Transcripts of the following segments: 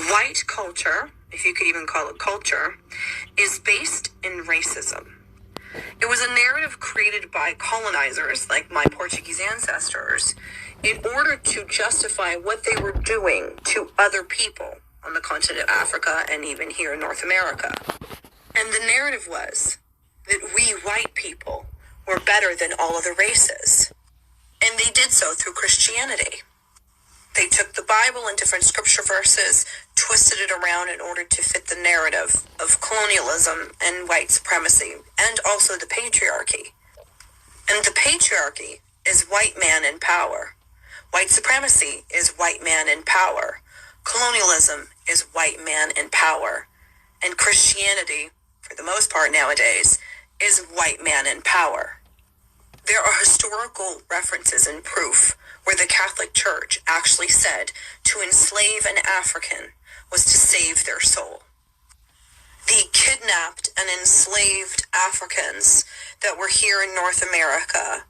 White culture, if you could even call it culture, is based in racism. It was a narrative created by colonizers, like my Portuguese ancestors, in order to justify what they were doing to other people on the continent of Africa and even here in North America. And the narrative was that we white people were better than all other races. And they did so through Christianity. They took the Bible and different scripture verses, twisted it around in order to fit the narrative of colonialism and white supremacy, and also the patriarchy. And the patriarchy is white man in power. White supremacy is white man in power. Colonialism is white man in power. And Christianity, for the most part nowadays, is white man in power. There are historical references and proof where the Catholic Church actually said to enslave an African was to save their soul. The kidnapped and enslaved Africans that were here in North America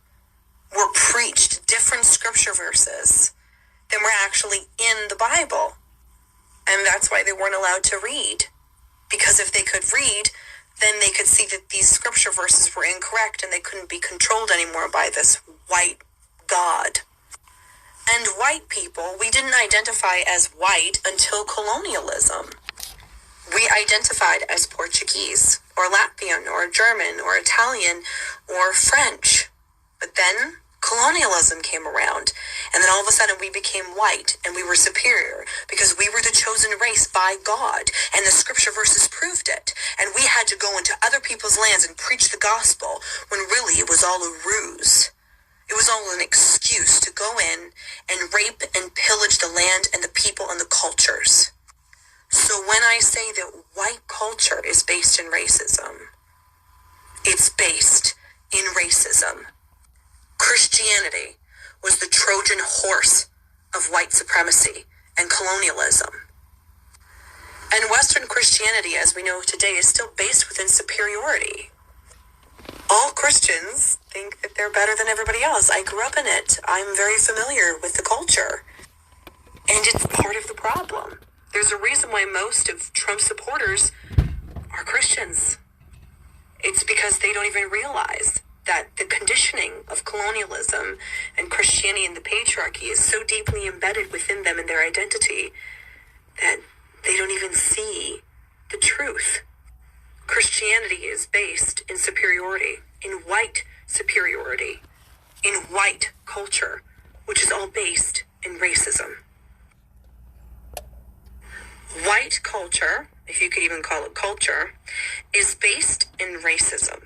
were preached different scripture verses than were actually in the Bible. And that's why they weren't allowed to read. Because if they could read, then they could see that these scripture verses were incorrect and they couldn't be controlled anymore by this white God. And white people, we didn't identify as white until colonialism. We identified as Portuguese, or Latvian, or German, or Italian, or French. But then colonialism came around, and then all of a sudden we became white, and we were superior, because we were the chosen race by God, and the scripture verses proved it. And we had to go into other people's lands and preach the gospel, when really it was all a ruse. It was all an excuse to go in and rape and pillage the land and the people and the cultures. So when I say that white culture is based in racism, it's based in racism. Christianity was the Trojan horse of white supremacy and colonialism. And Western Christianity, as we know today, is still based within superiority. All Christians think that they're better than everybody else. I grew up in it. I'm very familiar with the culture. And it's part of the problem. There's a reason why most of Trump's supporters are Christians. It's because they don't even realize that the conditioning of colonialism and Christianity and the patriarchy is so deeply embedded within them and their identity that they don't even see the truth. Christianity is based in superiority, in white superiority, in white culture, which is all based in racism. White culture, if you could even call it culture, is based in racism.